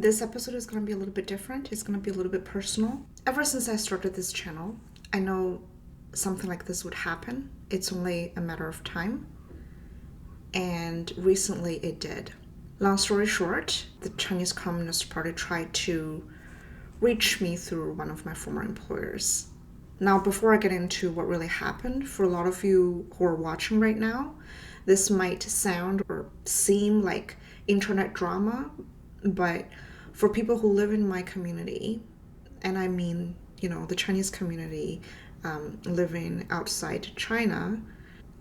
This episode is going to be a little bit different. It's going to be a little bit personal. Ever since I started this channel, I know something like this would happen. It's only a matter of time. And recently it did. Long story short, the Chinese Communist Party tried to reach me through one of my former employers. Now, before I get into what really happened, for a lot of you who are watching right now, this might sound or seem like internet drama, but for people who live in my community, and I mean, the Chinese community living outside China,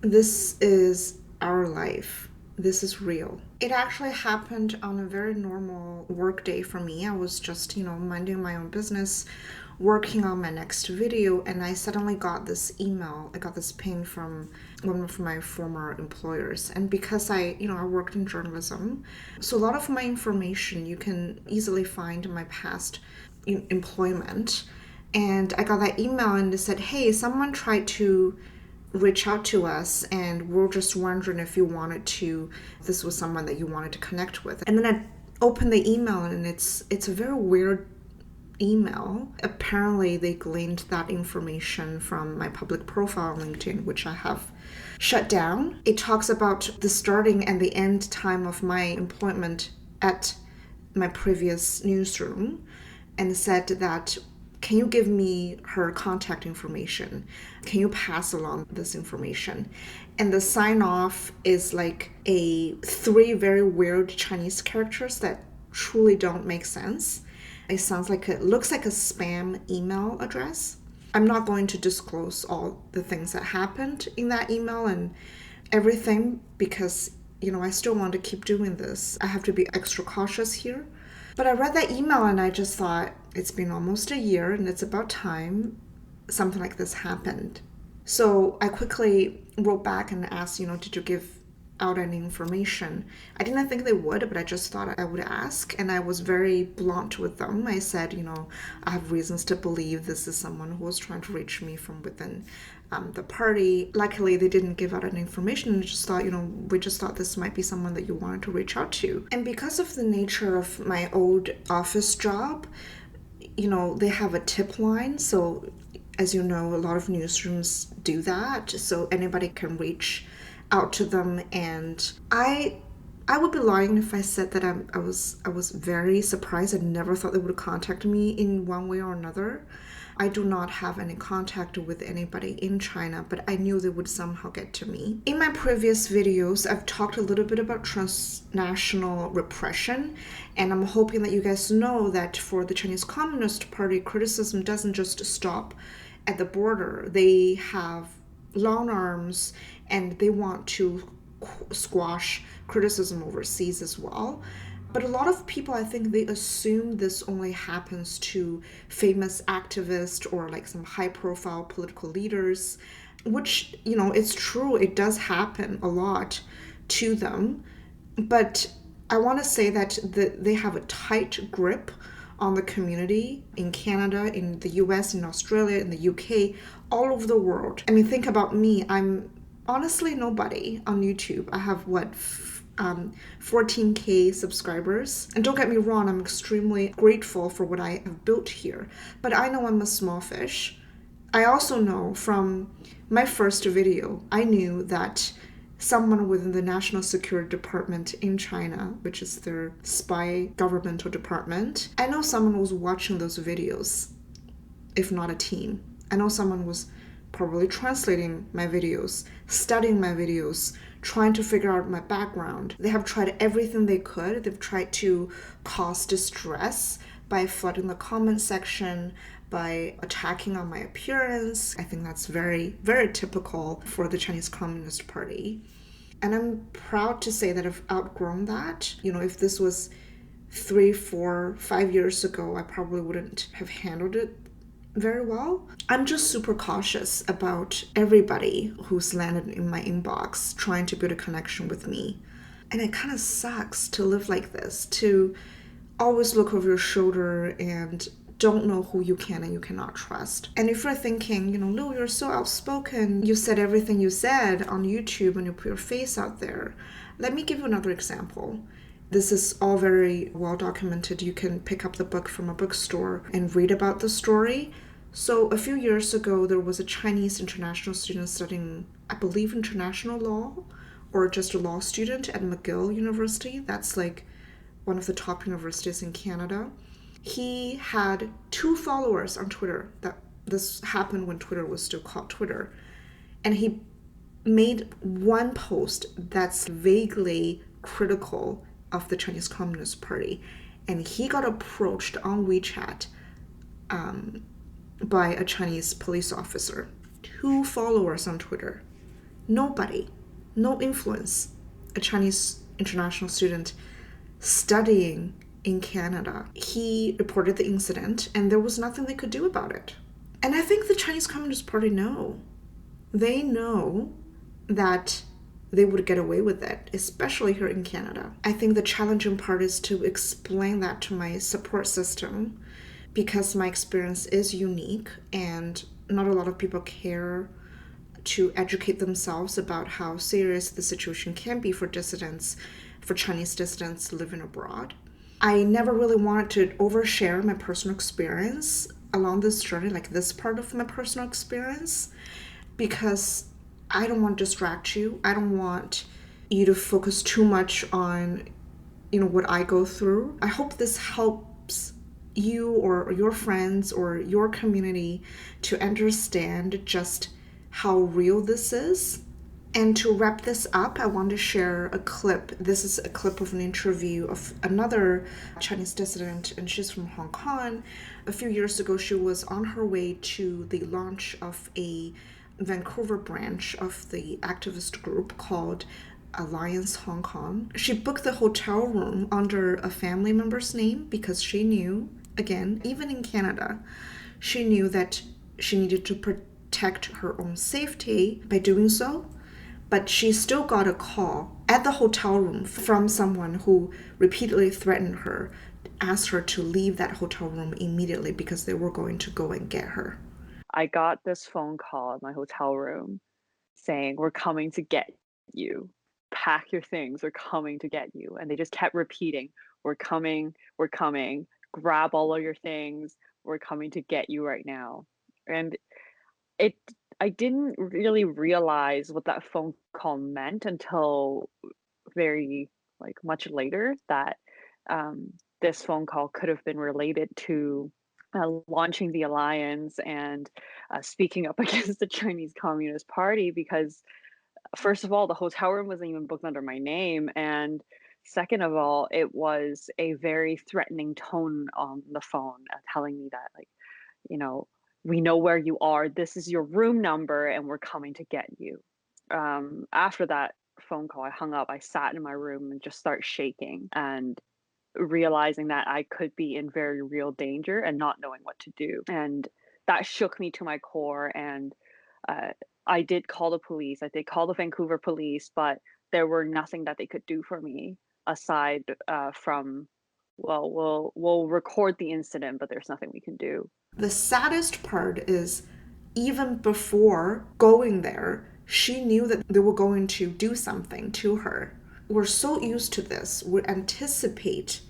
this is our life. This is real. It actually happened on a very normal work day for me. I was just, minding my own business, working on my next video, and I suddenly got this email. I got this ping from one of my former employers. And because I worked in journalism, so a lot of my information you can easily find in my past employment. And I got that email and it said, hey, someone tried to reach out to us and we're just wondering if this was someone that you wanted to connect with. And then I opened the email and it's a very weird email. Apparently they gleaned that information from my public profile on LinkedIn, which I have shut down. It talks about the starting and the end time of my employment at my previous newsroom and said that, can you give me her contact information? Can you pass along this information? And the sign off is like three very weird Chinese characters that truly don't make sense. It looks like a spam email address. I'm not going to disclose all the things that happened in that email and everything because, I still want to keep doing this. I have to be extra cautious here. But I read that email and I just thought, it's been almost a year and it's about time something like this happened. So I quickly wrote back and asked, did you give out any information? I didn't think they would, but I just thought I would ask. And I was very blunt with them. I said, I have reasons to believe this is someone who was trying to reach me from within the party. Luckily, they didn't give out any information and just thought, we just thought this might be someone that you wanted to reach out to. And because of the nature of my old office job, they have a tip line. So as you know, a lot of newsrooms do that. So anybody can reach out to them. And I would be lying if I said that I was very surprised. I never thought they would contact me in one way or another. I do not have any contact with anybody in China, but I knew they would somehow get to me. In my previous videos, I've talked a little bit about transnational repression, and I'm hoping that you guys know that for the Chinese Communist Party, criticism doesn't just stop at the border. They have long arms and they want to squash criticism overseas as well. But a lot of people, I think, they assume this only happens to famous activists or like some high-profile political leaders, which, it's true. It does happen a lot to them. But I want to say that they have a tight grip on the community in Canada, in the US, in Australia, in the UK, all over the world. I mean, think about me. I'm honestly nobody on YouTube. I have 14K subscribers. And don't get me wrong, I'm extremely grateful for what I have built here. But I know I'm a small fish. I also know from my first video, I knew that someone within the National Security Department in China, which is their spy governmental department, I know someone was watching those videos, if not a team. I know someone was probably translating my videos, studying my videos, trying to figure out my background. They have tried everything they could. They've tried to cause distress by flooding the comment section, by attacking on my appearance. I think that's very, very typical for the Chinese Communist Party. And I'm proud to say that I've outgrown that. If this was 3, 4, 5 years ago, I probably wouldn't have handled it very well. I'm just super cautious about everybody who's landed in my inbox trying to build a connection with me. And it kind of sucks to live like this, to always look over your shoulder and don't know who you can and you cannot trust. And if you're thinking, Lou, you're so outspoken, you said everything you said on YouTube and you put your face out there. Let me give you another example. This is all very well documented. You can pick up the book from a bookstore and read about the story. So a few years ago, there was a Chinese international student studying, I believe, international law, or just a law student at McGill University. That's like one of the top universities in Canada. He had 2 followers on Twitter. That this happened when Twitter was still called Twitter. And he made one post that's vaguely critical of the Chinese Communist Party. And he got approached on WeChat by a Chinese police officer. 2 followers on Twitter. Nobody. No influence. A Chinese international student studying in Canada. He reported the incident and there was nothing they could do about it. And I think the Chinese Communist Party know. They know that they would get away with it, especially here in Canada. I think the challenging part is to explain that to my support system, because my experience is unique and not a lot of people care to educate themselves about how serious the situation can be for dissidents, for Chinese dissidents living abroad. I never really wanted to overshare my personal experience along this journey, like this part of my personal experience, because I don't want to distract you. I don't want you to focus too much on, what I go through. I hope this helps you or your friends or your community to understand just how real this is. And to wrap this up, I want to share a clip. This is a clip of an interview of another Chinese dissident, and she's from Hong Kong. A few years ago, she was on her way to the launch of a Vancouver branch of the activist group called Alliance Hong Kong. She booked the hotel room under a family member's name because she knew, again, even in Canada, she knew that she needed to protect her own safety by doing so. But she still got a call at the hotel room from someone who repeatedly threatened her, asked her to leave that hotel room immediately because they were going to go and get her. I got this phone call at my hotel room saying, "We're coming to get you. Pack your things. We're coming to get you." And they just kept repeating, "We're coming. We're coming. Grab all of your things. We're coming to get you right now." And it I didn't really realize what that phone call meant until very, like, much later that, this phone call could have been related to, launching the alliance and, speaking up against the Chinese Communist Party because, first of all, the hotel room wasn't even booked under my name, and second of all, it was a very threatening tone on the phone, telling me that, like, you know, "We know where you are. This is your room number, and we're coming to get you." After that phone call, I hung up. I sat in my room and just start shaking and realizing that I could be in very real danger and not knowing what to do. And that shook me to my core. And uh, I did call the police. I did call the Vancouver police, but there were nothing that they could do for me aside from, well, we'll record the incident, but there's nothing we can do. The saddest part is, even before going there, she knew that they were going to do something to her. We're so used to this. We anticipate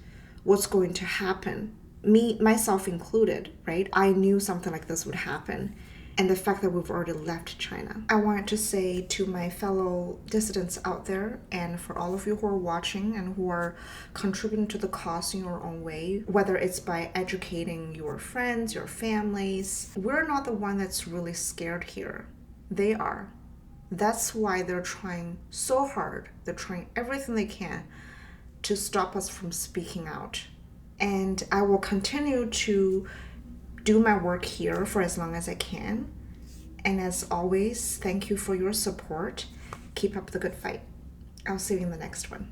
what's going to happen. Me, myself included, right? I knew something like this would happen. And the fact that we've already left China. I wanted to say to my fellow dissidents out there, and for all of you who are watching and who are contributing to the cause in your own way, whether it's by educating your friends, your families, we're not the one that's really scared here. They are. That's why they're trying so hard. They're trying everything they can to stop us from speaking out. And I will continue to do my work here for as long as I can. And as always, thank you for your support. Keep up the good fight. I'll see you in the next one.